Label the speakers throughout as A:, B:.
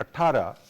A: 18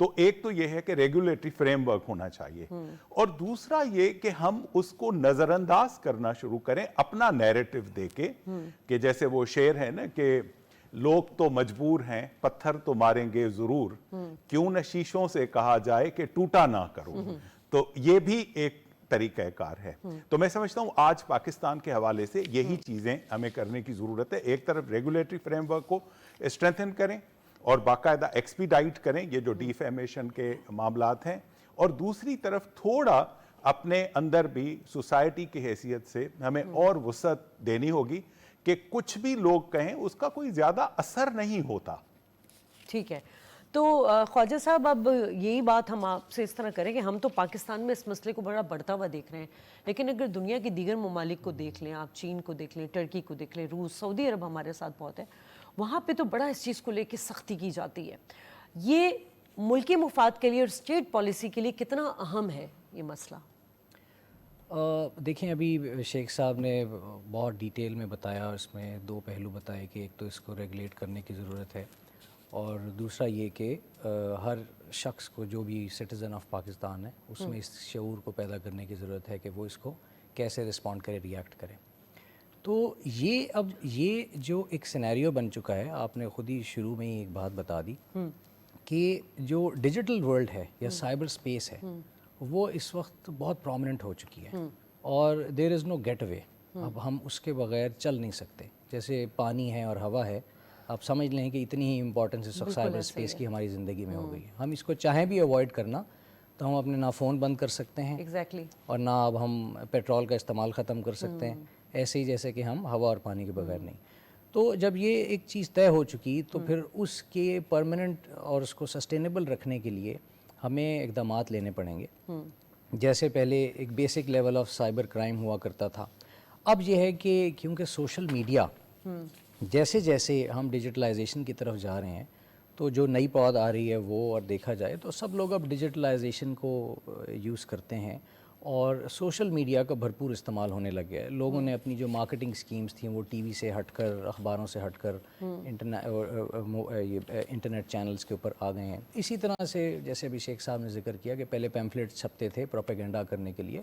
A: تو ایک تو یہ ہے کہ ریگولیٹری فریم ورک ہونا چاہیے، اور دوسرا یہ کہ ہم اس کو نظر انداز کرنا شروع کریں اپنا نیریٹو دے کے، کہ جیسے وہ شعر ہے نا کہ لوگ تو مجبور ہیں پتھر تو ماریں گے ضرور، کیوں نہ شیشوں سے کہا جائے کہ ٹوٹا نہ کرو. تو یہ بھی ایک طریقہ کار ہے. تو میں سمجھتا ہوں آج پاکستان کے حوالے سے یہی چیزیں ہمیں کرنے کی ضرورت ہے. ایک طرف ریگولیٹری فریم ورک کو اسٹرینتھن کریں اور باقاعدہ ایکسپیڈائٹ کریں یہ جو ڈیفیمیشن کے معاملات ہیں، اور دوسری طرف تھوڑا اپنے اندر بھی سوسائٹی کی حیثیت سے ہمیں اور وسعت دینی ہوگی کہ کچھ بھی لوگ کہیں اس کا کوئی زیادہ اثر نہیں ہوتا.
B: ٹھیک ہے. تو خواجہ صاحب اب یہی بات ہم آپ سے اس طرح کریں کہ ہم تو پاکستان میں اس مسئلے کو بڑا بڑھتا ہوا دیکھ رہے ہیں، لیکن اگر دنیا کے دیگر ممالک کو دیکھ لیں، آپ چین کو دیکھ لیں، ٹرکی کو دیکھ لیں، روس، سعودی عرب ہمارے ساتھ بہت ہے، وہاں پہ تو بڑا اس چیز کو لے کے سختی کی جاتی ہے. یہ ملکی مفاد کے لیے اور اسٹیٹ پالیسی کے لیے کتنا اہم ہے یہ مسئلہ؟
C: دیکھیں ابھی شیخ صاحب نے بہت ڈیٹیل میں بتایا، اس میں دو پہلو بتائے کہ ایک تو اس کو ریگولیٹ کرنے کی ضرورت ہے، اور دوسرا یہ کہ ہر شخص کو جو بھی سٹیزن آف پاکستان ہے اس میں اس شعور کو پیدا کرنے کی ضرورت ہے کہ وہ اس کو کیسے رسپونڈ کرے، ریئیکٹ کرے. تو یہ جو ایک سینیریو بن چکا ہے، آپ نے خود ہی شروع میں ہی ایک بات بتا دی کہ جو ڈیجیٹل ورلڈ ہے یا سائبر اسپیس ہے وہ اس وقت بہت پرومیننٹ ہو چکی ہے، اور دیر از نو گیٹ اوے. اب ہم اس کے بغیر چل نہیں سکتے. جیسے پانی ہے اور ہوا ہے، آپ سمجھ لیں کہ اتنی ہی امپورٹنس اس وقت سائبر اسپیس کی ہماری زندگی میں ہو گئی ہے. ہم اس کو چاہیں بھی اوائڈ کرنا تو ہم اپنے نہ فون بند کر سکتے ہیں اور نہ اب ہم پیٹرول کا استعمال ختم کر سکتے ہیں، ایسے ہی جیسے کہ ہم ہوا اور پانی کے بغیر نہیں. تو جب یہ ایک چیز طے ہو چکی تو پھر اس کے پرماننٹ اور اس کو سسٹینیبل رکھنے کے لیے ہمیں اقدامات لینے پڑیں گے. جیسے پہلے ایک basic level of cyber crime ہوا کرتا تھا، اب یہ ہے کہ کیونکہ سوشل میڈیا جیسے جیسے ہم ڈیجیٹلائزیشن کی طرف جا رہے ہیں تو جو نئی پود آ رہی ہے وہ، اور دیکھا جائے تو سب لوگ اب ڈیجیٹلائزیشن کو یوز کرتے ہیں اور سوشل میڈیا کا بھرپور استعمال ہونے لگ گیا ہے. لوگوں نے اپنی جو مارکیٹنگ سکیمز تھیں وہ ٹی وی سے ہٹ کر، اخباروں سے ہٹ کر انٹرنیٹ چینلز کے اوپر آ گئے ہیں. اسی طرح سے جیسے ابھی شیخ صاحب نے ذکر کیا کہ پہلے پیمفلیٹ چھپتے تھے پروپیگنڈا کرنے کے لیے،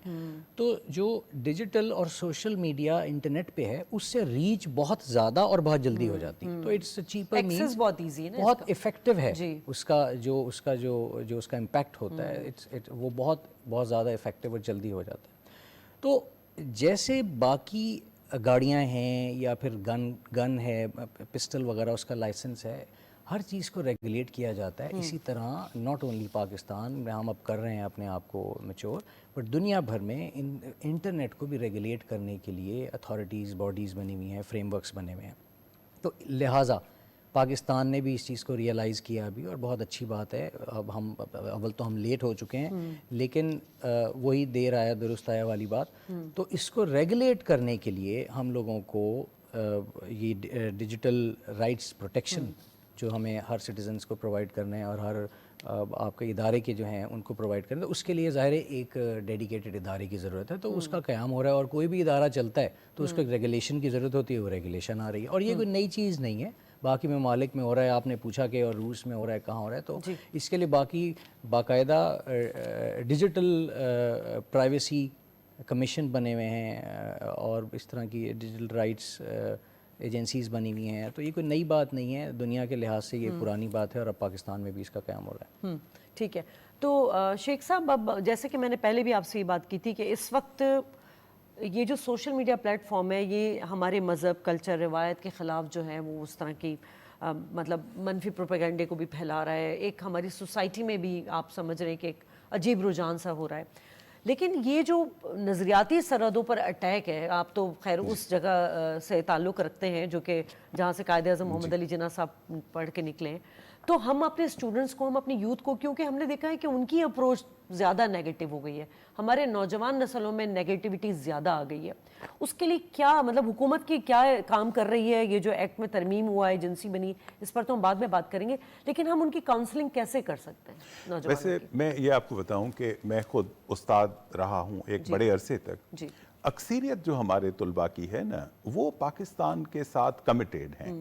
C: تو جو ڈیجیٹل اور سوشل میڈیا انٹرنیٹ پہ ہے اس سے ریچ بہت زیادہ اور بہت جلدی ہو جاتی ہے. تو اٹس چیپر مینس
B: بہت ایزی ہے،
C: بہت افیکٹو ہے. اس کا امپیکٹ ہوتا ہے وہ بہت زیادہ افیکٹو اور جلدی ہو جاتا ہے. تو جیسے باقی گاڑیاں ہیں یا پھر گن ہے، پسٹل وغیرہ، اس کا لائسنس ہے، ہر چیز کو ریگولیٹ کیا جاتا ہے. اسی طرح ناٹ اونلی پاکستان میں ہم اب کر رہے ہیں اپنے آپ کو میچور، بٹ دنیا بھر میں انٹرنیٹ کو بھی ریگولیٹ کرنے کے لیے اتھارٹیز، باڈیز بنی ہوئی ہیں، فریم ورکس بنے ہوئے ہیں. تو لہٰذا پاکستان نے بھی اس چیز کو ریئلائز کیا ابھی، اور بہت اچھی بات ہے. اب ہم اول تو ہم لیٹ ہو چکے ہیں، لیکن وہی دیر آیا درست آیا والی بات. تو اس کو ریگولیٹ کرنے کے لیے ہم لوگوں کو یہ ڈیجیٹل رائٹس پروٹیکشن جو ہمیں ہر سٹیزنس کو پرووائڈ کرنے ہیں اور ہر آپ کے ادارے کے جو ہیں ان کو پرووائڈ کرنے، تو اس کے لیے ظاہر ایک ڈیڈیکیٹڈ ادارے کی ضرورت ہے. تو اس کا قیام ہو رہا ہے، اور کوئی بھی ادارہ چلتا ہے تو اس کو ایک ریگولیشن کی ضرورت ہوتی ہے. وہ ریگولیشن آ رہی ہے، اور یہ کوئی نئی چیز نہیں ہے، باقی ممالک میں ہو رہا ہے. آپ نے پوچھا کہ اور روس میں ہو رہا ہے، کہاں ہو رہا ہے، تو اس کے لیے باقاعدہ ڈیجیٹل پرائیویسی کمیشن بنے ہوئے ہیں اور اس طرح کی ڈیجیٹل رائٹس ایجنسیز بنی ہوئی ہیں. تو یہ کوئی نئی بات نہیں ہے، دنیا کے لحاظ سے یہ پرانی بات ہے، اور اب پاکستان میں بھی اس کا قیام ہو رہا ہے.
B: ٹھیک ہے. تو شیخ صاحب اب جیسے کہ میں نے پہلے بھی آپ سے یہ بات کی تھی کہ اس وقت یہ جو سوشل میڈیا پلیٹ فارم ہے یہ ہمارے مذہب، کلچر، روایت کے خلاف جو ہے وہ اس طرح کی مطلب منفی پروپیگنڈے کو بھی پھیلا رہا ہے. ایک ہماری سوسائٹی میں بھی آپ سمجھ رہے ہیں کہ ایک عجیب رجحان سا ہو رہا ہے. لیکن یہ جو نظریاتی سرحدوں پر اٹیک ہے، آپ تو خیر اس جگہ سے تعلق رکھتے ہیں جو کہ جہاں سے قائد اعظم محمد علی جناح صاحب پڑھ کے نکلے ہیں، تو ہم اپنے اسٹوڈنٹس کو، ہم اپنی یوتھ کو، کیونکہ ہم نے دیکھا ہے کہ ان کی اپروچ زیادہ نیگیٹو ہو گئی ہے، ہمارے نوجوان نسلوں میں نیگیٹیوٹی زیادہ آ گئی ہے، اس کے لیے کیا مطلب حکومت کی کیا کام کر رہی ہے؟ یہ جو ایکٹ میں ترمیم ہوا ہے، ایجنسی بنی، اس پر تو ہم بعد میں بات کریں گے، لیکن ہم ان کی کاؤنسلنگ کیسے کر سکتے ہیں نوجوانوں
A: ویسے
B: کی؟
A: میں یہ آپ کو بتاؤں کہ میں خود استاد رہا ہوں ایک بڑے عرصے تک. اکثریت جو ہمارے طلباء کی ہے نا وہ پاکستان کے ساتھ کمیٹیڈ ہیں.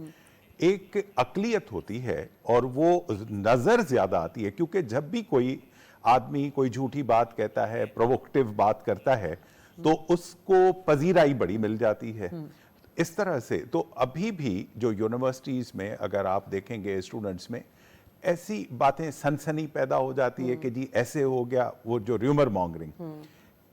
A: ایک اقلیت ہوتی ہے اور وہ نظر زیادہ آتی ہے، کیونکہ جب بھی کوئی آدمی کوئی جھوٹی بات کہتا ہے، پرووکٹیو بات کرتا ہے، تو اس کو پذیرائی بڑی مل جاتی ہے۔ اس طرح سے تو ابھی بھی جو یونیورسٹیز میں اگر آپ دیکھیں گے اسٹوڈنٹس میں ایسی باتیں سنسنی پیدا ہو جاتی ہے کہ جی ایسے ہو گیا، وہ جو rumour mongering,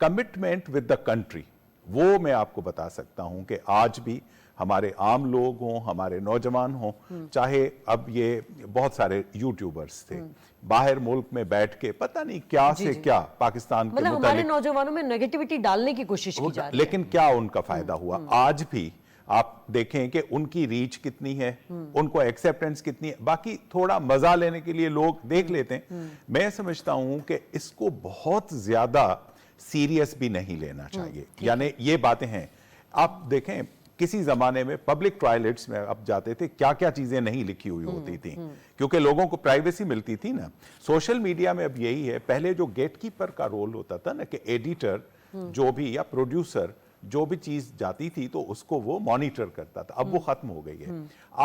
A: commitment with the country, وہ میں آپ کو بتا سکتا ہوں کہ آج بھی ہمارے عام لوگ ہوں، ہمارے نوجوان ہوں، چاہے اب یہ بہت سارے یوٹیوبرز تھے باہر ملک میں بیٹھ کے پتہ نہیں کیا سے کیا پاکستان کے
B: مطلب ہمارے
A: متعلق،
B: نوجوانوں میں نیگیٹیوٹی ڈالنے کی کوشش کی جا رہی ہے،
A: لیکن کیا ان کا فائدہ ہوا؟ آج بھی آپ دیکھیں کہ ان کی ریچ کتنی ہے، ان کو ایکسیپٹنس کتنی ہے، باقی تھوڑا مزہ لینے کے لیے لوگ دیکھ لیتے ہیں۔ میں سمجھتا ہوں کہ اس کو بہت زیادہ سیریس بھی نہیں لینا چاہیے، یعنی یہ باتیں ہیں۔ آپ دیکھیں کسی زمانے میں پبلک ٹوائلٹس میں اب جاتے تھے، کیا کیا چیزیں نہیں لکھی ہوئی ہوتی تھیں، کیونکہ لوگوں کو پرائیویسی ملتی تھی نا۔ سوشل میڈیا میں اب یہی ہے، پہلے جو گیٹ کیپر کا رول ہوتا تھا نا، کہ ایڈیٹر جو بھی یا پروڈیوسر جو بھی چیز جاتی تھی تو اس کو وہ مانیٹر کرتا تھا، اب وہ ختم ہو گئی ہے۔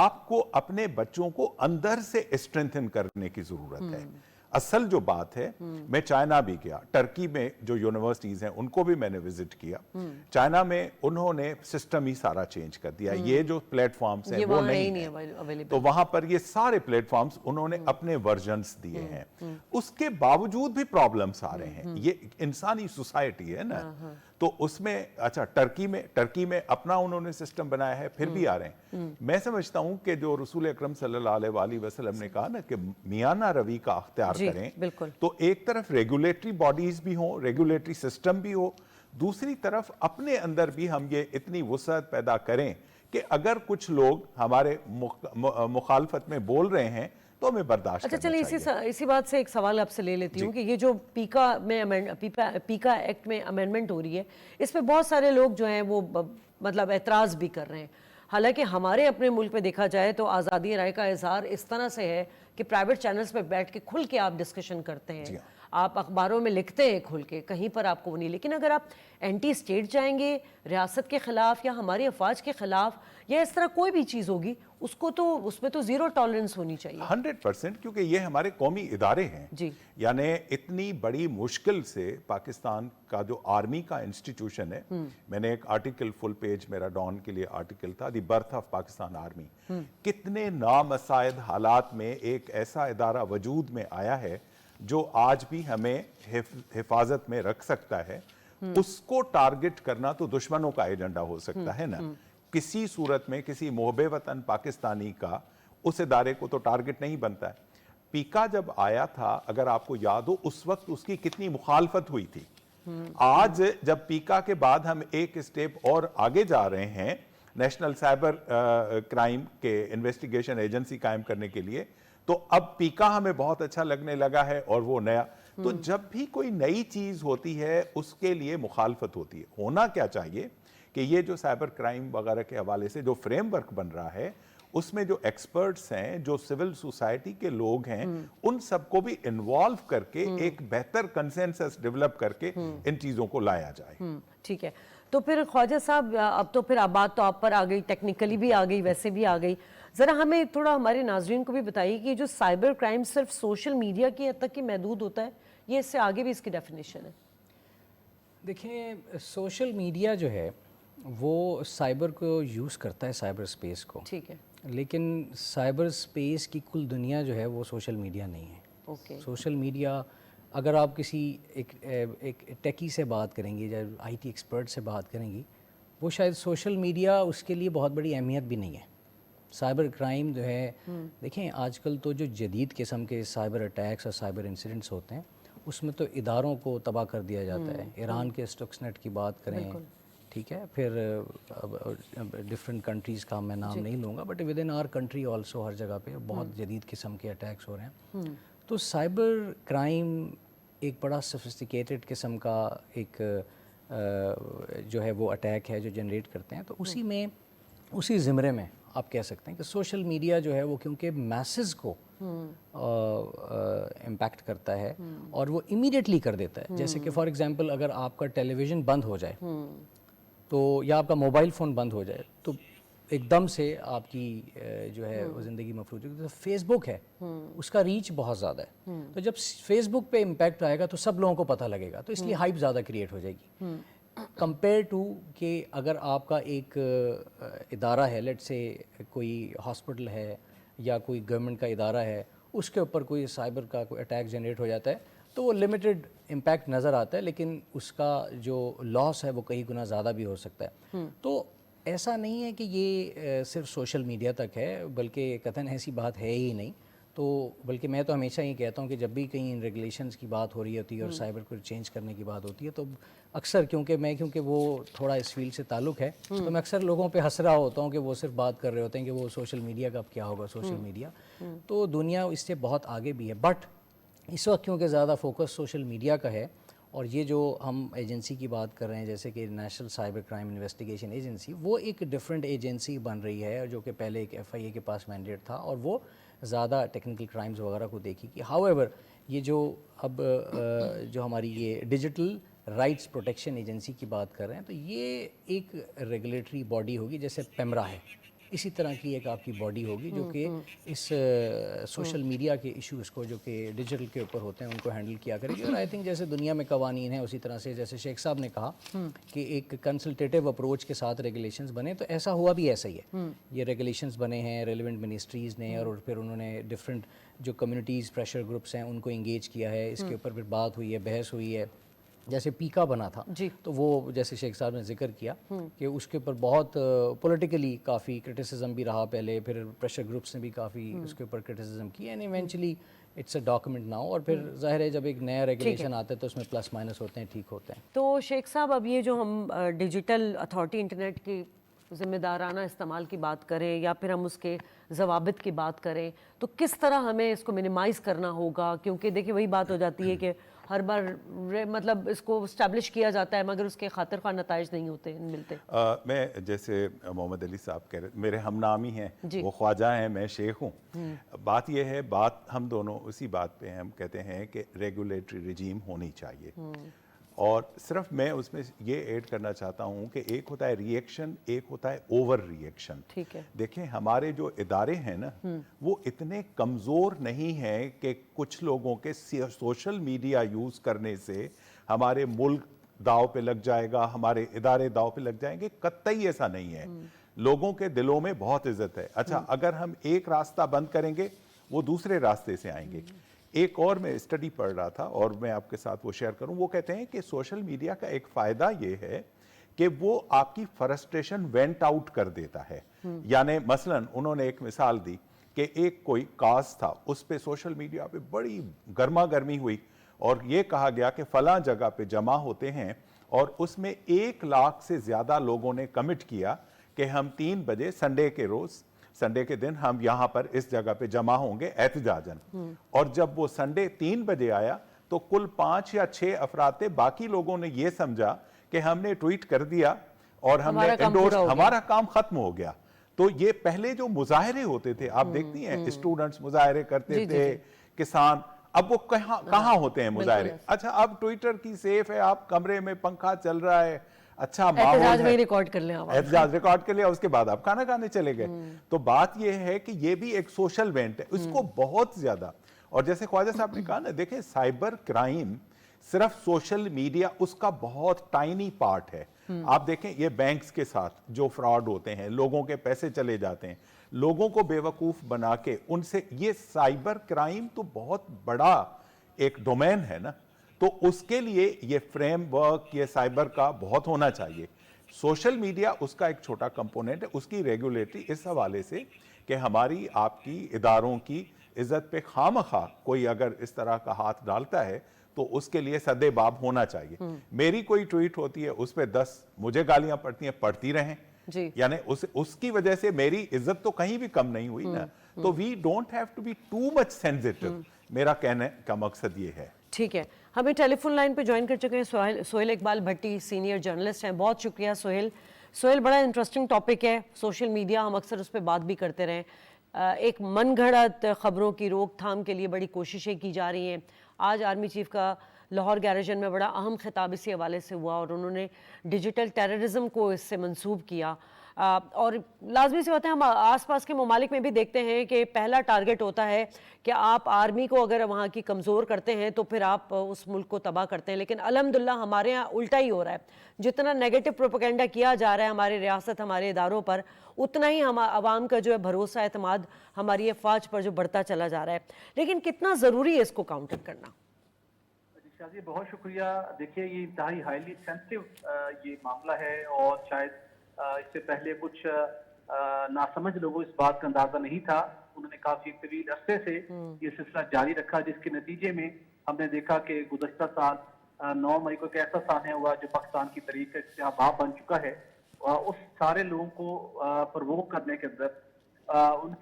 A: آپ کو اپنے بچوں کو اندر سے اسٹرینتھن کرنے کی ضرورت ہے۔ اصل جو بات ہے، میں چائنا بھی گیا، ٹرکی میں جو یونیورسٹیز ہیں ان کو بھی میں نے وزٹ کیا۔ چائنا میں انہوں نے سسٹم ہی سارا چینج کر دیا، یہ جو پلیٹ فارمز ہیں وہ نہیں ہیں، تو وہاں پر یہ سارے پلیٹ فارمز انہوں نے اپنے ورژنز دیے ہیں، اس کے باوجود بھی پرابلمز آ رہے ہیں۔ یہ انسانی سوسائٹی ہے نا، تو اس میں اچھا ٹرکی میں اپنا انہوں نے سسٹم بنایا ہے، پھر بھی آ رہے ہیں۔ میں سمجھتا ہوں کہ جو رسول اکرم صلی اللہ علیہ وآلہ وسلم نے کہا نا کہ میانہ روی کا اختیار کریں، تو ایک طرف ریگولیٹری باڈیز بھی ہوں، ریگولیٹری سسٹم بھی ہو، دوسری طرف اپنے اندر بھی ہم یہ اتنی وسعت پیدا کریں کہ اگر کچھ لوگ ہمارے مخالفت میں بول رہے ہیں تو ہمیں برداشت
B: اچھا
A: کرنا
B: چلیے
A: چاہیے۔
B: اسی بات سے ایک سوال آپ سے لے لیتی ہوں کہ یہ جو پیکا ایکٹ میں امینڈمنٹ ہو رہی ہے، اس پہ بہت سارے لوگ جو ہیں وہ مطلب اعتراض بھی کر رہے ہیں، حالانکہ ہمارے اپنے ملک میں دیکھا جائے تو آزادی رائے کا اظہار اس طرح سے ہے کہ پرائیویٹ چینلز پہ بیٹھ کے کھل کے آپ ڈسکشن کرتے ہیں، آپ اخباروں میں لکھتے ہیں کھل کے، کہیں پر آپ کو وہ نہیں، لیکن اگر آپ اینٹی اسٹیٹ جائیں گے، ریاست کے خلاف یا ہماری افواج کے خلاف یا اس طرح کوئی بھی چیز ہوگی، اس میں تو زیرو ٹالرنس ہونی چاہیے۔
A: 100%، کیونکہ یہ ہمارے قومی ادارے ہیں، یعنی اتنی بڑی مشکل سے پاکستان کا جو آرمی کا انسٹیٹیوشن ہے، میں نے ایک آرٹیکل فل پیج میرا ڈان کے لیے آرٹیکل تھا، the birth of Pakistan army, کتنے نامساعد حالات میں ایک ایسا ادارہ وجود میں آیا ہے جو آج بھی ہمیں حفاظت میں رکھ سکتا ہے۔ اس کو ٹارگٹ کرنا تو دشمنوں کا ایجنڈا ہو سکتا ہے نا، کسی صورت میں کسی محب وطن پاکستانی کا اس ادارے کو تو ٹارگٹ نہیں بنتا ہے۔ پیکا جب آیا تھا، اگر آپ کو یاد ہو، اس وقت اس کی کتنی مخالفت ہوئی تھی۔ آج جب پیکا کے بعد ہم ایک اسٹیپ اور آگے جا رہے ہیں نیشنل سائبر کرائم کے انویسٹیگیشن ایجنسی قائم کرنے کے لیے، تو اب پیکا ہمیں بہت اچھا لگنے لگا ہے اور وہ نیا۔ تو جب بھی کوئی نئی چیز ہوتی ہے اس کے لیے مخالفت ہوتی ہے۔ ہونا کیا چاہیے کہ یہ جو سائبر کرائم وغیرہ کے حوالے سے جو فریم ورک بن رہا ہے، اس میں جو ایکسپرٹس ہیں، جو سول سوسائٹی کے لوگ ہیں، ان سب کو بھی انوالو کر کے ایک بہتر کنسنسس ڈیولپ کر کے ان چیزوں کو لایا جائے۔
B: ٹھیک ہے، تو پھر خواجہ صاحب اب تو پھر بات تو آپ پر آ گئی، ٹیکنیکلی بھی آ گئی، ویسے بھی آ گئی، ذرا ہمیں تھوڑا ہمارے ناظرین کو بھی بتائیے کہ جو سائبر کرائم صرف سوشل میڈیا کی حد تک ہی محدود ہوتا ہے، یہ اس سے آگے بھی اس کی ڈیفینیشن ہے؟
C: دیکھیں، سوشل میڈیا جو ہے وہ سائبر کو یوز کرتا ہے، سائبر اسپیس کو،
B: ٹھیک ہے،
C: لیکن سائبر اسپیس کی کل دنیا جو ہے وہ سوشل میڈیا نہیں ہے۔
B: اوکے،
C: سوشل میڈیا اگر آپ کسی ایک ٹیکی سے بات کریں گی یا آئی ٹی ایکسپرٹ سے بات کریں گی، وہ شاید سوشل میڈیا اس کے لیے بہت بڑی اہمیت بھی نہیں ہے۔ سائبر کرائم جو ہے، دیکھیں آج کل تو جو جدید قسم کے سائبر اٹیکس اور سائبر انسیڈنٹس ہوتے ہیں، اس میں تو اداروں کو تباہ کر دیا جاتا ہے۔ ایران کے اسٹکس نیٹ کی بات کریں، ٹھیک ہے، پھر ڈفرینٹ کنٹریز کا میں نام نہیں لوں گا، but within our country also ہر جگہ پہ بہت جدید قسم کے اٹیکس ہو رہے ہیں۔ تو سائبر کرائم ایک بڑا سفسٹیکیٹڈ قسم کا ایک جو ہے وہ اٹیک ہے جو جنریٹ کرتے ہیں۔ تو اسی زمرے میں آپ کہہ سکتے ہیں کہ سوشل میڈیا جو ہے وہ کیونکہ میسز کو امپیکٹ کرتا ہے اور وہ امیڈیٹلی کر دیتا ہے، جیسے کہ فار ایگزامپل اگر آپ کا ٹیلی ویژن بند ہو جائے تو یا آپ کا موبائل فون بند ہو جائے تو ایک دم سے آپ کی جو ہے وہ زندگی مفروض ہوگی. تو فیس بک ہے اس کا ریچ بہت زیادہ ہے, تو جب فیس بک پہ امپیکٹ آئے گا تو سب لوگوں کو پتہ لگے گا, تو اس لیے ہائپ زیادہ کریٹ ہو جائے گی کمپیئر ٹو کہ اگر آپ کا ایک ادارہ ہے, لیٹ سے کوئی ہاسپٹل ہے یا کوئی گورنمنٹ کا ادارہ ہے, اس کے اوپر کوئی سائبر کا کوئی اٹیک جنریٹ ہو جاتا ہے تو وہ لمیٹڈ امپیکٹ نظر آتا ہے, لیکن اس کا جو لاس ہے وہ کئی گنا زیادہ بھی ہو سکتا ہے. تو ایسا نہیں ہے کہ یہ صرف سوشل میڈیا تک ہے, بلکہ قطعاً ایسی بات ہے ہی نہیں. تو بلکہ میں تو ہمیشہ یہ کہتا ہوں کہ جب بھی کہیں ریگولیشنز کی بات ہو رہی ہوتی ہے اور سائبر کو چینج کرنے کی بات ہوتی ہے, تو اکثر کیونکہ وہ تھوڑا اس فیلڈ سے تعلق ہے, تو میں اکثر لوگوں پہ ہنس رہا ہوتا ہوں کہ وہ صرف بات کر رہے ہوتے ہیں کہ وہ سوشل میڈیا کا اب کیا ہوگا. سوشل میڈیا تو دنیا اس سے بہت آگے بھی ہے, بٹ اس وقت کیونکہ زیادہ فوکس سوشل میڈیا کا ہے, اور یہ جو ہم ایجنسی کی بات کر رہے ہیں جیسے کہ national cyber crime investigation agency, وہ ایک ڈفرینٹ ایجنسی بن رہی ہے جو کہ پہلے ایک ایف آئی اے کے پاس مینڈیٹ تھا, اور وہ زیادہ ٹیکنیکل کرائمز وغیرہ کو دیکھی گی. ہاؤ ایور یہ جو اب جو ہماری یہ ڈیجیٹل رائٹس پروٹیکشن ایجنسی کی بات کر رہے ہیں, تو یہ ایک ریگولیٹری باڈی ہوگی جیسے پیمرا ہے, اسی طرح کی ایک آپ کی باڈی ہوگی جو کہ اس سوشل میڈیا کے ایشوز کو جو کہ ڈیجیٹل کے اوپر ہوتے ہیں ان کو ہینڈل کیا کرے گی. اور آئی تھنک جیسے دنیا میں قوانین ہیں اسی طرح سے جیسے شیخ صاحب نے کہا کہ ایک کنسلٹیٹیو اپروچ کے ساتھ ریگولیشنز بنے, تو ایسا ہوا بھی ایسا ہی ہے. یہ ریگولیشنز بنے ہیں ریلیونٹ منسٹریز نے, اور پھر انہوں نے ڈفرینٹ جو کمیونٹیز پریشر گروپس ہیں ان کو انگیج کیا ہے, اس کے اوپر پھر بات ہوئی ہے, بحث ہوئی ہے. جیسے پیکا بنا تھا تو وہ جیسے شیخ صاحب نے ذکر کیا کہ اس کے اوپر بہت پولیٹیکلی کافی کرٹیسزم بھی رہا پہلے, پھر پریشر گروپس نے بھی کافی اس کے اوپر کرٹیسزم کی, and eventually it's a document now. اور پھر ظاہر ہے جب ایک نیا ریگولیشن آتا ہے تو اس میں پلس مائنس ہوتے ہیں, ٹھیک ہوتے ہیں.
B: تو شیخ صاحب اب یہ جو ہم ڈیجیٹل اتھارٹی انٹرنیٹ کی ذمہ دارانہ استعمال کی بات کریں یا پھر ہم اس کے ضوابط کی بات کریں, تو کس طرح ہمیں اس کو منیمائز کرنا ہوگا؟ کیونکہ دیکھیں وہی بات ہو جاتی ہے کہ ہر بار مطلب اس کو اسٹیبلش کیا جاتا ہے مگر اس کے خاطر خواہ نتائج نہیں ہوتے ملتے.
A: میں جیسے محمد علی صاحب کہہ رہے, میرے ہم نامی ہیں, وہ خواجہ ہیں, میں شیخ ہوں. بات یہ ہے, بات ہم دونوں اسی بات پہ ہم کہتے ہیں کہ ریگولیٹری رجیم ہونی چاہیے. اور صرف میں اس میں یہ ایڈ کرنا چاہتا ہوں کہ ایک ہوتا ہے ری ایکشن, ایک ہوتا ہے اوور ری ایکشن. دیکھیں ہمارے جو ادارے ہیں نا وہ اتنے کمزور نہیں ہیں کہ کچھ لوگوں کے سوشل میڈیا یوز کرنے سے ہمارے ملک داؤ پہ لگ جائے گا, ہمارے ادارے داؤ پہ لگ جائیں گے. قطعی ایسا نہیں ہے. لوگوں کے دلوں میں بہت عزت ہے. اچھا اگر ہم ایک راستہ بند کریں گے وہ دوسرے راستے سے آئیں گے. ایک اور میں اسٹڈی پڑھ رہا تھا اور میں آپ کے ساتھ وہ شیئر کروں, وہ کہتے ہیں کہ سوشل میڈیا کا ایک فائدہ یہ ہے کہ وہ آپ کی فرسٹریشن وینٹ آؤٹ کر دیتا ہے. یعنی مثلا انہوں نے ایک مثال دی کہ ایک کوئی کاز تھا, اس پہ سوشل میڈیا پہ بڑی گرما گرمی ہوئی اور یہ کہا گیا کہ فلاں جگہ پہ جمع ہوتے ہیں, اور اس میں 1 لاکھ سے زیادہ لوگوں نے کمٹ کیا کہ ہم 3 بجے سنڈے کے دن ہم یہاں پر اس جگہ پہ جمع ہوں گے احتجاجاً. اور جب وہ سنڈے 3 بجے آیا تو کل 5 یا 6 افراد تھے. باقی لوگوں نے یہ سمجھا کہ ہم نے ٹویٹ کر دیا اور ہم نے انڈورس, ہمارا کام ختم ہو گیا. تو یہ پہلے جو مظاہرے ہوتے تھے, آپ دیکھتی ہیں اسٹوڈنٹس مظاہرے کرتے تھے, کسان, اب وہ کہاں ہوتے ہیں مظاہرے. اچھا اب ٹویٹر کی سیف ہے, آپ کمرے میں پنکھا چل رہا ہے, اچھا
B: احتجاج میں ریکارڈ کر لیں,
A: احتجاج ریکارڈ کر لیا, اس کے بعد آپ کھانا کھانے چلے گئے. تو بات یہ ہے کہ یہ بھی ایک سوشل وینٹ ہے, اس کو بہت زیادہ. اور جیسے خواجہ صاحب نے کہا نا, دیکھیں سائبر کرائم صرف سوشل میڈیا اس کا بہت ٹائنی پارٹ ہے. آپ دیکھیں یہ بینکس کے ساتھ جو فراڈ ہوتے ہیں, لوگوں کے پیسے چلے جاتے ہیں, لوگوں کو بے وقوف بنا کے ان سے, یہ سائبر کرائم تو بہت بڑا ایک ڈومین ہے نا. تو اس کے لیے یہ فریم ورک یہ سائبر کا بہت ہونا چاہیے. سوشل میڈیا اس کا ایک چھوٹا کمپوننٹ ہے, اس کی ریگولیٹری اس حوالے سے کہ ہماری آپ کی اداروں کی عزت پہ خواہ کوئی اگر اس طرح کا ہاتھ ڈالتا ہے تو اس کے لیے سدے باب ہونا چاہیے. میری کوئی ٹویٹ ہوتی ہے اس پہ 10 مجھے گالیاں پڑتی ہیں, پڑتی رہیں, یعنی اس کی وجہ سے میری عزت تو کہیں بھی کم نہیں ہوئی نا. تو we don't have to be too much sensitive, میرا کہنے کا مقصد یہ ہے.
B: ٹھیک ہے, ہمیں ٹیلی فون لائن پہ جوائن کر چکے ہیں سہیل اقبال بھٹی, سینئر جرنلسٹ ہیں. بہت شکریہ سہیل, بڑا انٹرسٹنگ ٹاپک ہے سوشل میڈیا, ہم اکثر اس پہ بات بھی کرتے رہے. ایک من گھڑت خبروں کی روک تھام کے لیے بڑی کوششیں کی جا رہی ہیں. آج آرمی چیف کا لاہور گیریجن میں بڑا اہم خطاب اسی حوالے سے ہوا اور انہوں نے ڈیجیٹل ٹیررزم کو اس سے منسوب کیا. اور لازمی سی بات ہے ہم آس پاس کے ممالک میں بھی دیکھتے ہیں کہ پہلا ٹارگٹ ہوتا ہے کہ آپ آرمی کو اگر وہاں کی کمزور کرتے ہیں تو پھر آپ اس ملک کو تباہ کرتے ہیں، لیکن الحمدللہ ہمارے یہاں الٹا ہی ہو رہا ہے، جتنا نیگیٹو پروپیگنڈا کیا جا رہا ہے ہماری ریاست ہمارے اداروں پر، اتنا ہی عوام کا جو ہے بھروسہ اعتماد ہماری افواج پر جو بڑھتا چلا جا رہا ہے، لیکن کتنا ضروری ہے اس کو کاؤنٹر کرنا؟
D: شاہ جی بہت شکریہ. دیکھیے یہ انتہائی ہائیلی سینسٹیو یہ معاملہ ہے، اور شاید اس سے پہلے کچھ ناسمجھ لوگوں اس بات کا اندازہ نہیں تھا. انہوں نے کافی طویل عرصے سے یہ سلسلہ جاری رکھا، جس کے نتیجے میں ہم نے دیکھا کہ گزشتہ سال 9 مئی کو ایک ایسا سانحہ ہوا جو پاکستان کی تاریخ کا باب بن چکا ہے. اس سارے لوگوں کو پرووک کرنے کے اندر ان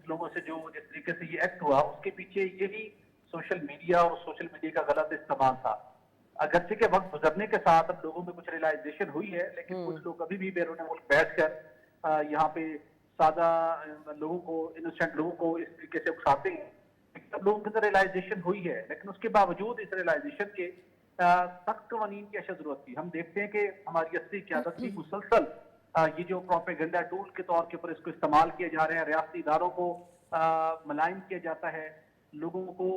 D: لوگوں سے جو جس طریقے سے یہ ایکٹ ہوا، اس کے پیچھے یہی سوشل میڈیا اور سوشل میڈیا کا غلط استعمال تھا. اگرچہ کہ وقت گزرنے کے ساتھ اب لوگوں میں کچھ ریلائزیشن ہوئی ہے، لیکن کچھ لوگ ابھی بھی بیرون ملک بیٹھ کر یہاں پہ سادہ لوگوں کو، انوسینٹ لوگوں کو اس طریقے سے اکساتے ہیں. سب لوگوں کے اندر ریلائزیشن ہوئی ہے، لیکن اس کے باوجود اس ریلائزیشن کے سخت قوانین کی اشد ضرورت تھی. ہم دیکھتے ہیں کہ ہماری عصری قیادت بھی مسلسل یہ جو پروپیگنڈا ٹول کے طور کے اوپر اس کو استعمال کیے جا رہے ہیں، ریاستی اداروں کو ملائم کیا جاتا ہے، لوگوں کو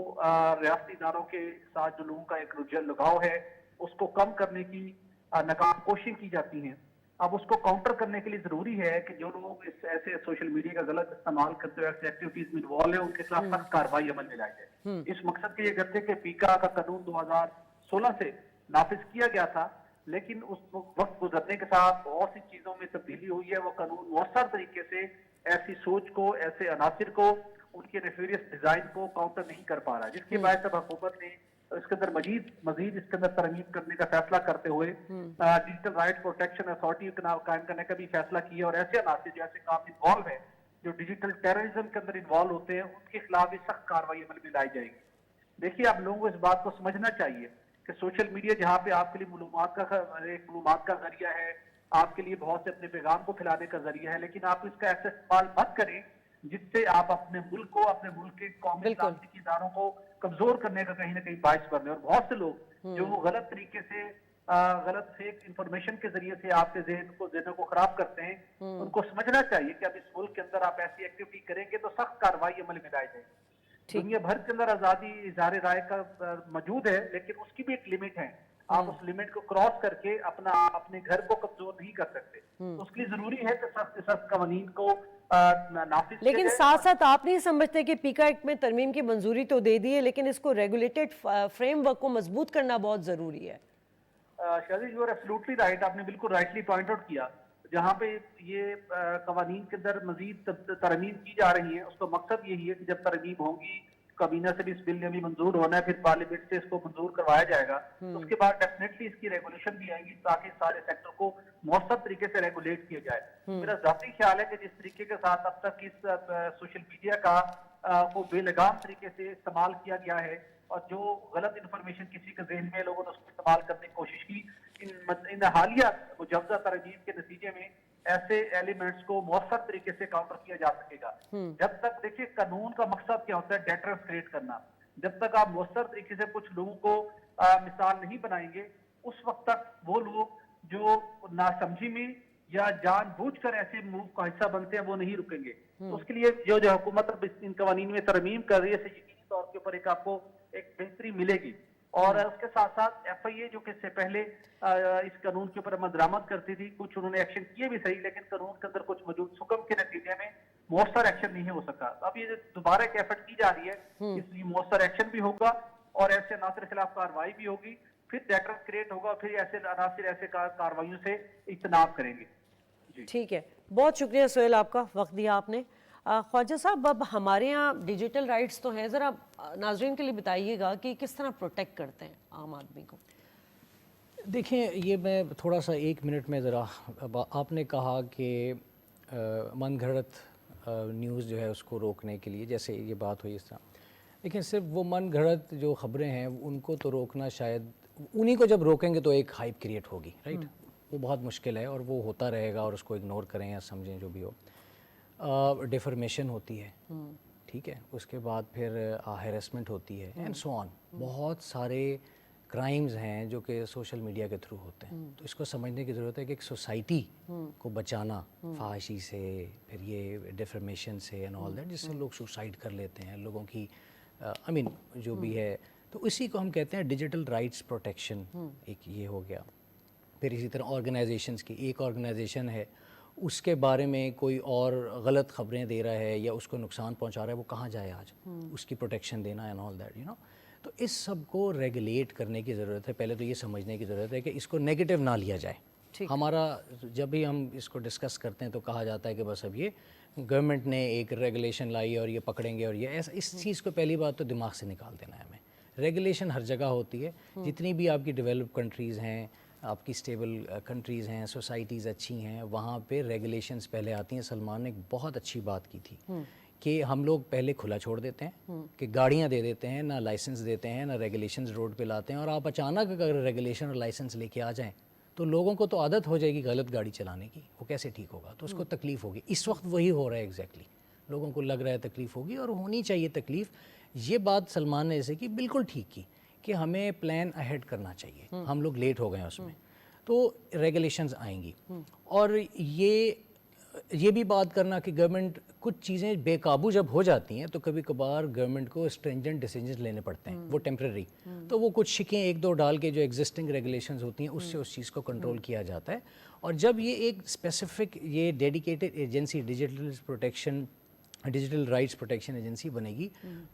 D: ریاستی اداروں کے ساتھ جو لوگوں کا ایک لگاؤ ہے اس کو کم کرنے کی ناکام کوششیں کی جاتی ہیں. اب اس کو کاؤنٹر کرنے کے لیے ضروری ہے کہ جو لوگ اس ایسے سوشل میڈیا کا غلط استعمال کرتے ہوئے ایسے ایکٹیویٹیز میں انوالو ہیں، ان کے خلاف سخت کارروائی عمل میں لائی جائے. اس مقصد کے یہ کرتے کہ پیکا کا قانون 2016 سے نافذ کیا گیا تھا، لیکن اس وقت گزرنے کے ساتھ بہت سی چیزوں میں تبدیلی ہوئی ہے. وہ قانون مؤثر طریقے سے ایسی سوچ کو، ایسے عناصر کو، ان کے نیفیریس ڈیزائن کو کاؤنٹر نہیں کر پا رہا، جس کے باعث اب حکومت نے اس کے اندر مزید اس کے اندر ترمیم کرنے کا فیصلہ کرتے ہوئے ڈیجیٹل رائٹ پروٹیکشن اتھارٹی قائم کرنے کا بھی فیصلہ کیا، اور ایسے عناصر جو ایسے کام انوالو ہیں جو ڈیجیٹل ٹیررزم کے اندر انوالو ہوتے ہیں، ان کے خلاف بھی سخت کارروائی عمل میں لائی جائے گی. دیکھیے آپ لوگوں کو اس بات کو سمجھنا چاہیے کہ سوشل میڈیا جہاں پہ آپ کے لیے معلومات کا ذریعہ ہے، آپ کے لیے بہت سے اپنے پیغام کو پھیلانے کا ذریعہ ہے، لیکن آپ اس کا ایسا استعمال مت کریں جس سے آپ اپنے ملک کو، اپنے ملک کے قومی سلامتی اداروں کو کمزور کرنے کا کہیں نہ کہیں باعث بن رہے ہیں. اور بہت سے لوگ جو غلط طریقے سے غلط فیک انفارمیشن کے ذریعے سے آپ کے ذہنوں کو خراب کرتے ہیں، ان کو سمجھنا چاہیے کہ اب اس ملک کے اندر آپ ایسی ایکٹیویٹی کریں گے تو سخت کارروائی عمل میں لائی جائے گی. دنیا بھر کے اندر آزادی اظہار رائے کا موجود ہے، لیکن اس کی بھی ایک لیمٹ ہے. آپ اس لیمٹ کو کراس کر کے اپنے گھر کو کمزور نہیں کر سکتے. اس کے لیے ضروری ہے کہ سخت قوانین کو نافذ کیا
B: لیکن
D: جائے.
B: ساتھ ساتھ آپ نہیں سمجھتے کہ پیکا ایکٹ میں ترمیم کی منظوری تو دے دی ہے، لیکن اس کو ریگولیٹڈ فریم ورک کو مضبوط کرنا بہت ضروری ہے؟
D: شاہد یو آر ایبسولوٹلی رائٹ، آپ نے بالکل رائٹلی پوائنٹ آؤٹ کیا. جہاں پہ یہ قوانین کے اندر مزید ترمیم کی جا رہی ہیں، اس کا مقصد یہی ہے کہ جب ترمیم ہوگی، کابینہ سے بھی اس بل نے بھی منظور ہونا ہے، پھر پارلیمنٹ سے اس کو منظور کروایا جائے گا، اس کے بعد ڈیفینیٹلی اس کی ریگولیشن بھی آئے گی تاکہ سارے سیکٹر کو مؤثر طریقے سے ریگولیٹ کیا جائے. میرا ذاتی خیال ہے کہ جس طریقے کے ساتھ اب تک اس سوشل میڈیا کا کو بے لگام طریقے سے استعمال کیا گیا ہے، اور جو غلط انفارمیشن کسی کے ذہن میں لوگوں نے اس کو استعمال کرنے کی کوشش کی، ان حالیہ مجوزہ ترمیم کے نتیجے میں ایسے ایلیمنٹس کو مؤثر طریقے سے کاؤنٹر کیا جا سکے گا. جب تک دیکھیے قانون کا مقصد کیا ہوتا ہے، ڈیٹرنس کریٹ کرنا. جب تک آپ مؤثر طریقے سے کچھ لوگوں کو مثال نہیں بنائیں گے، اس وقت تک وہ لوگ جو ناسمجھی میں یا جان بوجھ کر ایسے موو کا حصہ بنتے ہیں وہ نہیں رکیں گے. اس کے لیے جو حکومت ان قوانین میں ترمیم کر رہی ہے، اسے یقینی طور کے اوپر ایک آپ کو ایک بہتری ملے گی. اور اس کے ساتھ ساتھ ایف آئی اے جو کہ اس سے پہلے اس قانون کے اوپر عمل درآمد کرتی تھی، کچھ انہوں نے ایکشن کیے بھی صحیح، لیکن قانون کے اندر کچھ موجود سکم کے نتیجے میں مؤثر ایکشن نہیں ہو سکا. اب یہ دوبارہ ایک ایفرٹ کی جا رہی ہے، اس لیے مؤثر ایکشن بھی ہوگا اور ایسے عناصر کے خلاف کارروائی بھی ہوگی، پھر ڈیٹا کریٹ ہوگا، پھر ایسے عناصر ایسے کارروائیوں سے اجتناب کریں گے.
B: ٹھیک ہے، بہت شکریہ سہیل، آپ کا وقت دیا آپ نے. خواجہ صاحب، اب ہمارے ہاں ڈیجیٹل رائٹس تو ہیں، ذرا ناظرین کے لیے بتائیے گا کہ کس طرح پروٹیکٹ کرتے ہیں عام آدمی کو؟
C: دیکھیں، یہ میں تھوڑا سا 1 منٹ میں ذرا، آپ نے کہا کہ من گھڑت نیوز جو ہے اس کو روکنے کے لیے، جیسے یہ بات ہوئی اس طرح، لیکن صرف وہ من گھڑت جو خبریں ہیں ان کو تو روکنا، شاید انہی کو جب روکیں گے تو ایک ہائپ کریٹ ہوگی، رائٹ؟ وہ بہت مشکل ہے اور وہ ہوتا رہے گا، اور اس کو اگنور کریں یا سمجھیں جو بھی ہو. ڈیفرمیشن ہوتی ہے، ٹھیک ہے، اس کے بعد پھر ہیرسمنٹ ہوتی ہے، اینڈ سو آن. بہت سارے کرائمز ہیں جو کہ سوشل میڈیا کے تھرو ہوتے ہیں. تو اس کو سمجھنے کی ضرورت ہے کہ ایک سوسائٹی کو بچانا فحاشی سے, پھر یہ ڈیفرمیشن سے اینڈ آل دیٹ, جس سے لوگ سوسائڈ کر لیتے ہیں, لوگوں کی جو بھی ہے, تو اسی کو ہم کہتے ہیں ڈیجیٹل رائٹس پروٹیکشن. ایک یہ ہو گیا. پھر اسی طرح آرگنائزیشنس کی, ایک آرگنائزیشن ہے اس کے بارے میں کوئی اور غلط خبریں دے رہا ہے یا اس کو نقصان پہنچا رہا ہے, وہ کہاں جائے آج, اس کی پروٹیکشن دینا اینڈ آل دیٹ, تو اس سب کو ریگولیٹ کرنے کی ضرورت ہے. پہلے تو یہ سمجھنے کی ضرورت ہے کہ اس کو نیگیٹو نہ لیا جائے. ہمارا جب بھی ہم اس کو ڈسکس کرتے ہیں تو کہا جاتا ہے کہ بس اب یہ گورنمنٹ نے ایک ریگولیشن لائی اور یہ پکڑیں گے, اور یہ ایسا, اس چیز کو پہلی بات تو دماغ سے نکال دینا ہے ہمیں. ریگولیشن ہر جگہ ہوتی ہے, جتنی بھی آپ کی ڈیولپ کنٹریز ہیں, آپ کی اسٹیبل کنٹریز ہیں, سوسائٹیز اچھی ہیں, وہاں پہ ریگولیشنز پہلے آتی ہیں. سلمان نے ایک بہت اچھی بات کی تھی کہ ہم لوگ پہلے کھلا چھوڑ دیتے ہیں کہ گاڑیاں دے دیتے ہیں, نہ لائسنس دیتے ہیں, نہ ریگولیشنز روڈ پہ لاتے ہیں, اور آپ اچانک اگر ریگولیشن اور لائسنس لے کے آ جائیں تو لوگوں کو تو عادت ہو جائے گی غلط گاڑی چلانے کی, وہ کیسے ٹھیک ہوگا, تو اس کو تکلیف ہوگی. اس وقت وہی ہو رہا ہے ایگزیکٹلی, لوگوں کو لگ رہا ہے تکلیف ہوگی, اور ہونی چاہیے تکلیف. یہ بات سلمان نے ایسے کی, بالکل ٹھیک کی کہ ہمیں پلان اہیڈ کرنا چاہیے, ہم لوگ لیٹ ہو گئے ہیں اس میں, تو ریگولیشنز آئیں گی. اور یہ بھی بات کرنا کہ گورنمنٹ کچھ چیزیں بے قابو جب ہو جاتی ہیں تو کبھی کبھار گورنمنٹ کو اسٹرینجنٹ ڈیسیجنز لینے پڑتے ہیں, وہ ٹیمپریری, تو وہ کچھ شکیں ایک دو ڈال کے جو ایگزسٹنگ ریگولیشنز ہوتی ہیں اس سے اس چیز کو کنٹرول کیا جاتا ہے. اور جب یہ ایک اسپیسیفک یہ dedicated agency digital rights protection agency بنے گی,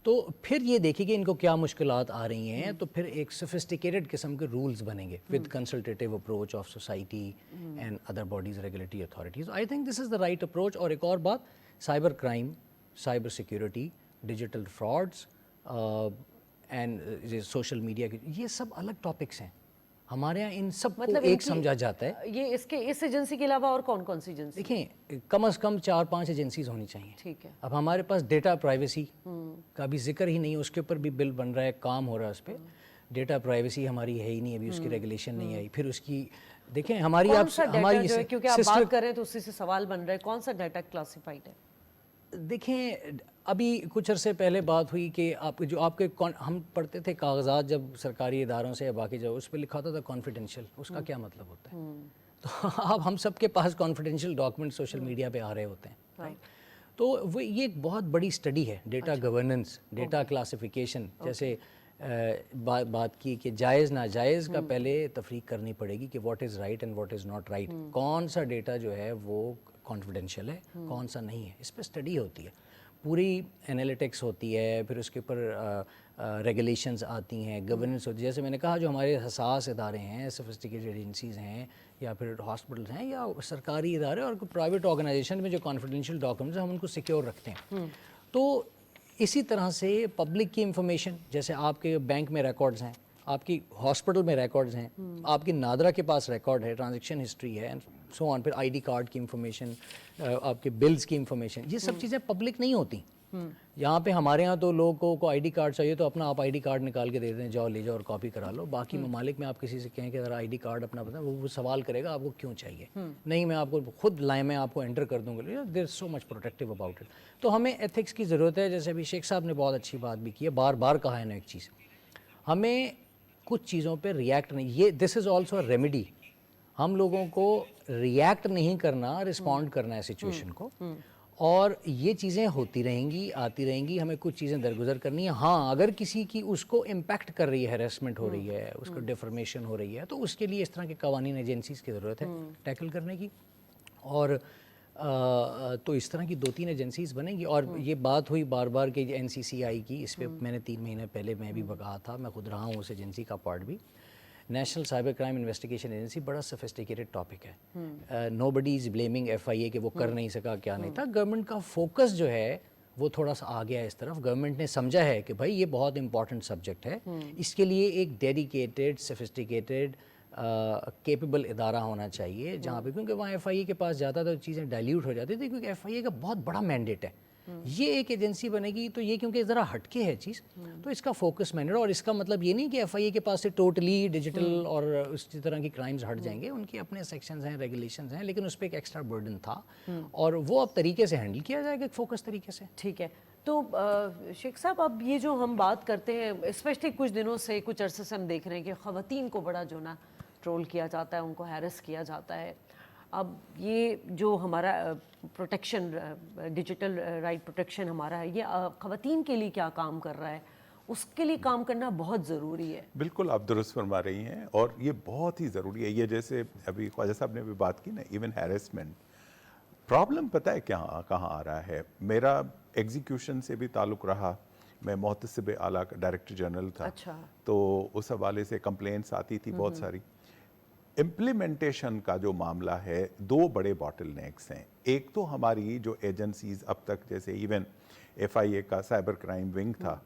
C: تو پھر یہ دیکھے کہ ان کو کیا مشکلات آ رہی ہیں, تو پھر ایک سوفسٹیکیٹڈ قسم کے رولز بنیں گے with consultative approach of society and other bodies, regulatory authorities. I think this is the right approach. اور ایک اور بات, cyber crime, cyber security, digital frauds and social media, یہ سب الگ ٹاپکس ہیں. ہمارے یہاں ان سب کو ایک سمجھا جاتا ہے.
B: یہ اس ایجنسی کے علاوہ اور کون کون سی ایجنسی؟
C: دیکھیں کم از کم 4-5 ایجنسیز ہونی چاہیے.
B: ٹھیک ہے.
C: اب ہمارے پاس ڈیٹا پرائیویسی کا بھی ذکر ہی نہیں, اس کے اوپر بھی بل بن رہا ہے, کام ہو رہا ہے اس پہ. ڈیٹا پرائیویسی ہماری ہے ہی نہیں ابھی, اس کی ریگولیشن نہیں آئی. پھر اس کی دیکھیں ہماری
B: کیونکہ آپ بات کر رہے ہیں تو اسی سے سوال بن رہا ہے, کون سا ڈیٹا کلاسیفائڈ ہے؟
C: دیکھیں ابھی کچھ عرصے پہلے بات ہوئی کہ آپ کے ہم پڑھتے تھے کاغذات جب سرکاری اداروں سے یا باقی جگہ, اس پہ لکھا ہوتا تھا کانفیڈینشیل. اس کا کیا مطلب ہوتا ہے؟ تو اب ہم سب کے پاس کانفیڈینشیل ڈاکومنٹ سوشل میڈیا پہ آ رہے ہوتے ہیں. تو وہ یہ ایک بہت بڑی اسٹڈی ہے, ڈیٹا گورننس, ڈیٹا کلاسیفیکیشن. جیسے بات کی کہ جائز ناجائز کا پہلے تفریق کرنی پڑے گی کہ what is right and what is not right. کون سا ڈیٹا جو ہے وہ کانفیڈینشیل ہے, کون سا نہیں ہے. اس پہ اسٹڈی ہوتی ہے, پوری انالیٹکس ہوتی ہے, پھر اس کے اوپر ریگولیشنز آتی ہیں, گورننس ہوتی ہے. جیسے میں نے کہا جو ہمارے حساس ادارے ہیں, سوفسٹیکیٹڈ ایجنسیز ہیں, یا پھر ہاسپٹلس ہیں, یا سرکاری ادارے اور پرائیویٹ آرگنائزیشن میں جو کانفیڈینشیل ڈاکومنٹس ہیں ہم ان کو سیکیور رکھتے ہیں. تو اسی طرح سے پبلک کی انفارمیشن, جیسے آپ کے بینک میں ریکارڈز ہیں, آپ کی ہاسپٹل میں ریکارڈز ہیں, آپ کی نادرا کے پاس ریکارڈ ہے, ٹرانزیکشن ہسٹری ہے, سو آن. پھر آئی ڈی کارڈ کی انفارمیشن, آپ کے بلز کی انفارمیشن, یہ سب چیزیں پبلک نہیں ہوتی. یہاں پہ ہمارے یہاں تو لوگوں کو آئی ڈی کارڈ چاہیے تو اپنا آپ آئی ڈی کارڈ نکال کے دے دیں, جاؤ لے جاؤ اور کاپی کرا لو. باقی ممالک میں آپ کسی سے کہیں کہ ذرا آئی ڈی کارڈ اپنا بتائیں, وہ سوال کرے گا آپ کو کیوں چاہیے. نہیں میں آپ کو خود لائیں, میں آپ کو انٹر کر دوں گا. دیر سو مچ پروٹیکٹیو اباؤٹ اٹ. تو ہمیں ایتھکس کی ضرورت ہے. جیسے ابھی شیخ صاحب نے بہت اچھی بات بھی کی ہے, بار بار کہا ہے نا ایک چیز, ہمیں کچھ چیزوں پہ ریئیکٹ نہیں, یہ دس از آلسو اے ریمیڈی. ہم لوگوں کو ریئیکٹ نہیں کرنا, رسپونڈ کرنا ہے سچویشن کو. اور یہ چیزیں ہوتی رہیں گی, آتی رہیں گی, ہمیں کچھ چیزیں درگزر کرنی ہے. ہاں اگر کسی کی اس کو امپیکٹ کر رہی ہے, ہیراسمنٹ ہو رہی ہے, اس کو ڈیفرمیشن ہو رہی ہے, تو اس کے لیے اس طرح کے قوانین ایجنسیز کی ضرورت ہے ٹیکل کرنے کی. اور تو اس طرح کی 2-3 ایجنسیز بنیں گی. اور یہ بات ہوئی بار بار کہ NCCI کی, اس پہ میں نے 3 مہینے پہلے میں بھی کہا تھا, میں خود رہا ہوں اس ایجنسی کا پارٹ بھی. National cyber crime investigation agency بڑا سفسٹیکیٹڈ ٹاپک ہے. نو بڈی از بلیمنگ FIA کہ وہ کر نہیں سکا, کیا نہیں تھا. گورنمنٹ کا فوکس جو ہے وہ تھوڑا سا آ گیا اس طرف. گورنمنٹ نے سمجھا ہے کہ بھائی یہ بہت امپورٹنٹ سبجیکٹ ہے, اس کے لیے ایک ڈیڈیکیٹڈ, سفسٹیکیٹڈ, کیپیبل ادارہ ہونا چاہیے جہاں پہ, کیونکہ وہاں FIA کے پاس جاتا تو چیزیں ڈائلیوٹ ہو جاتی تھی, کیونکہ FIA کا بہت بڑا مینڈیٹ ہے. یہ ایک ایجنسی بنے گی تو یہ کیونکہ ذرا ہٹ کے ہے چیز, تو اس کا فوکس مینڈیٹ. اور اس کا مطلب یہ نہیں کہ FIA کے پاس سے ٹوٹلی ڈیجیٹل اور اس طرح کی کرائمز ہٹ جائیں گے. ان کے اپنے سیکشنز ہیں, ریگولیشنز ہیں, لیکن اس پہ ایک ایکسٹرا برڈن تھا, اور وہ اب طریقے سے ہینڈل کیا جائے گا, ایک فوکس طریقے سے.
B: ٹھیک ہے. تو شیخ صاحب اب یہ جو ہم بات کرتے ہیں اسپیشلی کچھ دنوں سے کچھ عرصے سے ہم دیکھ رہے ہیں کہ خواتین کو بڑا جو نا ٹرول کیا جاتا ہے, ان کو ہیرس کیا جاتا ہے. اب یہ جو ہمارا پروٹیکشن ڈیجیٹل رائٹ پروٹیکشن ہمارا ہے, یہ خواتین کے لیے کیا کام کر رہا ہے؟ اس کے لیے کام کرنا بہت ضروری ہے.
A: بالکل آپ درست فرما رہی ہیں, اور یہ بہت ہی ضروری ہے. یہ جیسے ابھی خواجہ صاحب نے بھی بات کی نا, ایون ہیرسمنٹ پرابلم پتہ ہے کہاں آ رہا ہے. میرا ایگزیکیوشن سے بھی تعلق رہا, میں محتسب اعلیٰ کا ڈائریکٹر جنرل تھا.
B: اچھا.
A: تو اس حوالے سے کمپلینٹس آتی تھی بہت ساری. امپلیمنٹیشن کا جو معاملہ ہے, دو بڑے باٹل نیکس ہیں. ایک تو ہماری جو ایجنسیز اب تک, جیسے ایون FIA کا سائبر کرائم ونگ تھا,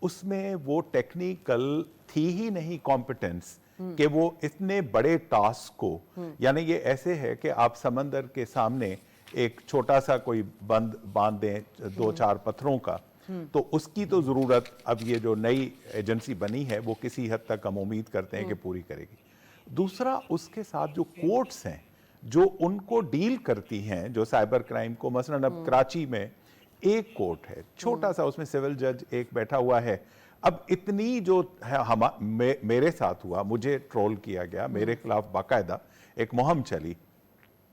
A: اس میں وہ ٹیکنیکل تھی ہی نہیں کمپٹنس کہ وہ اتنے بڑے ٹاسک کو, یعنی یہ ایسے ہے کہ آپ سمندر کے سامنے ایک چھوٹا سا کوئی بند باندھ دیں 2-4 پتھروں کا, تو اس کی تو ضرورت اب یہ جو نئی ایجنسی بنی ہے وہ کسی حد تک ہم امید کرتے ہیں کہ پوری کرے گی. دوسرا اس کے ساتھ جو کورٹس ہیں جو ان کو ڈیل کرتی ہیں, جو سائبر کرائم کو, مثلا اب کراچی میں ایک کورٹ ہے چھوٹا سا, اس میں سول جج ایک بیٹھا ہوا ہے. اب اتنی جو میرے ساتھ ہوا, مجھے ٹرول کیا گیا, میرے خلاف باقاعدہ ایک مہم چلی,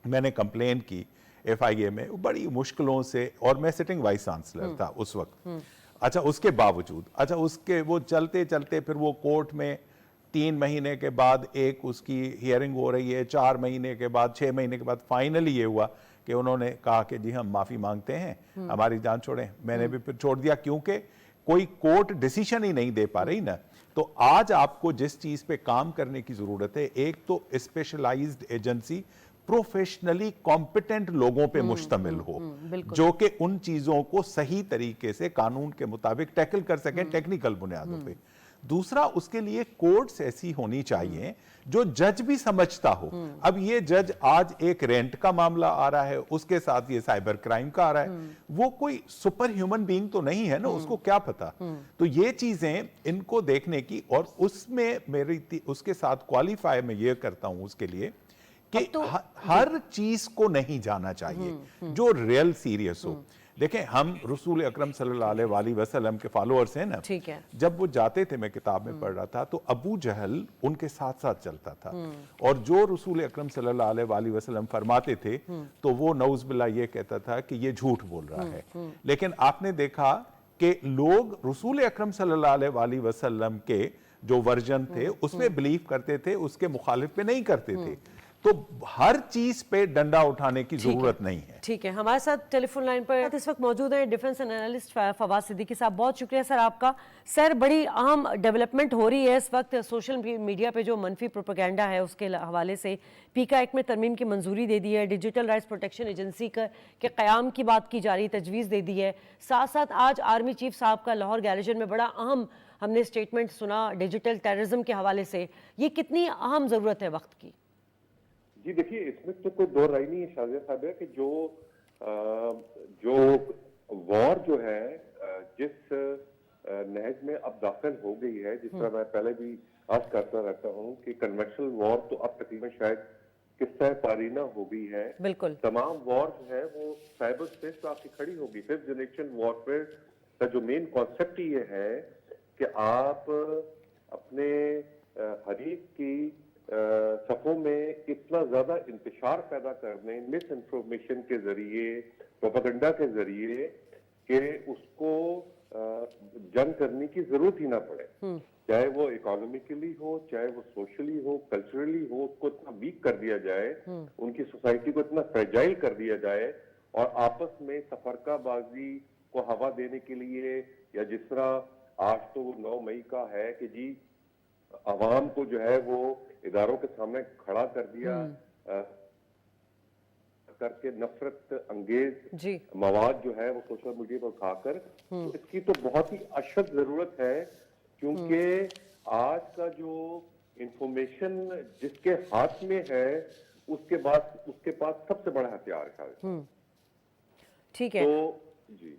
A: میں نے کمپلین کی FIA میں بڑی مشکلوں سے, اور میں سٹنگ وائس چانسلر تھا اس وقت. اچھا اس کے باوجود, اچھا اس کے وہ چلتے چلتے پھر وہ کورٹ میں 3 مہینے کے بعد ایک اس کی ہیئرنگ ہو رہی ہے, 4 مہینے کے بعد, 6 مہینے کے بعد فائنلی یہ ہوا کہ انہوں نے کہا کہ جی ہم معافی مانگتے ہیں, ہماری جان چھوڑیں. میں نے بھی پھر چھوڑ دیا, کیونکہ کوئی کورٹ ڈیسیشن ہی نہیں دے پا رہی نا. تو آج آپ کو جس چیز پہ کام کرنے کی ضرورت ہے, ایک تو اسپیشلائزڈ ایجنسی پروفیشنلی کمپیٹنٹ لوگوں پہ مشتمل ہو, جو کہ ان چیزوں کو صحیح طریقے سے قانون کے مطابق ٹیکل کر سکیں ٹیکنیکل بنیادوں پہ. دوسرا اس کے لیے کورٹس ایسی ہونی چاہیے جو جج بھی سمجھتا ہو. اب یہ جج آج ایک رینٹ کا معاملہ آ رہا ہے, اس کے ساتھ یہ سائبر کرائم کا آ رہا ہے, وہ کوئی سپر ہیومن بینگ تو نہیں ہے نا, اس کو کیا پتا. تو یہ چیزیں ان کو دیکھنے کی, اور اس میں میری اس کے ساتھ کوالیفائی میں یہ کرتا ہوں اس کے لیے کہ ہر چیز کو نہیں جانا چاہیے جو ریئل سیریس ہو. دیکھیں ہم رسول اکرم صلی اللہ علیہ وآلہ وسلم کے فالوورز ہیں نا, جب وہ جاتے تھے, میں کتاب میں پڑھ رہا تھا, تو ابو جہل ان کے ساتھ ساتھ چلتا تھا, اور جو رسول اکرم صلی اللہ علیہ وآلہ وسلم فرماتے تھے تو وہ نعوذ باللہ یہ کہتا تھا کہ یہ جھوٹ بول رہا ہے. لیکن آپ نے دیکھا کہ لوگ رسول اکرم صلی اللہ علیہ وآلہ وسلم کے جو ورژن تھے اس میں بلیف کرتے تھے, اس کے مخالف پہ نہیں کرتے تھے. تو ہر چیز پہ ڈنڈا اٹھانے کی ضرورت نہیں ہے.
B: ٹھیک ہے, ہمارے ساتھ ٹیلی فون لائن پر اس وقت موجود ہیں ڈیفنس انالسٹ فواد صدیقی صاحب. بہت شکریہ سر آپ کا. سر بڑی اہم ڈیولپمنٹ ہو رہی ہے اس وقت سوشل میڈیا پہ, جو منفی پروپیگنڈا ہے اس کے حوالے سے پیکا ایکٹ میں ترمیم کی منظوری دے دی ہے, ڈیجیٹل رائٹس پروٹیکشن ایجنسی کے قیام کی بات کی جا رہی, تجویز دے دی ہے. ساتھ ساتھ آج آرمی چیف صاحب کا لاہور گیریجن میں بڑا اہم ہم نے اسٹیٹمنٹ سنا ڈیجیٹل ٹیررزم کے حوالے سے. یہ کتنی اہم ضرورت ہے وقت کی؟
E: جی دیکھیے, اس میں تو کوئی دو رائے نہیں ہے شازیہ صاحب, کہ جو وار جو ہے جس نہج میں اب داخل ہو گئی ہے, جس طرح میں پہلے بھی عرض کرتا رہتا ہوں کہ کنونشنل وار تو اب تقریباً شاید قصہ پارینہ ہو گئی ہے.
B: بالکل.
E: تمام وار جو ہے وہ سائبر اسپیس پہ آپ کی کھڑی ہوگی. 5th جنریشن وارفیئر کا جو مین کانسیپٹ یہ ہے کہ آپ اپنے حریف کی صفوں میں اتنا زیادہ انتشار پیدا کرنے مس انفارمیشن کے ذریعے, پروپیگنڈا کے ذریعے, کہ اس کو جنگ کرنے کی ضرورت ہی نہ پڑے. چاہے وہ اکانومیکلی ہو, چاہے وہ سوشلی ہو, کلچرلی ہو, اس کو اتنا ویک کر دیا جائے, ان کی سوسائٹی کو اتنا فریجائل کر دیا جائے, اور آپس میں تفرقہ بازی کو ہوا دینے کے لیے, یا جس طرح آج تو 9 مئی کا ہے کہ جی عوام کو جو ہے وہ اداروں کے سامنے کھڑا کر دیا, کر کے نفرت انگیز مواد جو ہے وہ سوشل میڈیا پر کھا کر, تو اس کی تو بہت ہی اشد ضرورت ہے, کیونکہ آج کا جو انفارمیشن جس کے ہاتھ میں ہے اس کے پاس سب سے بڑا ہتھیار ہے.
B: ٹھیک ہے.
E: تو جی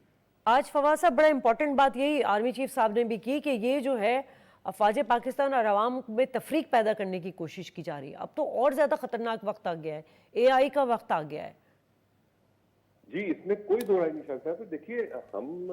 B: آج فواد صاحب بڑا امپورٹنٹ بات یہی آرمی چیف صاحب نے بھی کی کہ یہ جو ہے افواج پاکستان اور عوام میں تفریق پیدا کرنے کی کوشش کی جا رہی ہے. اب تو اور زیادہ خطرناک وقت آ گیا ہے, AI کا وقت آ گیا ہے.
E: جی, اس میں کوئی دو رائے نہیں صاحب. دیکھیے, ہم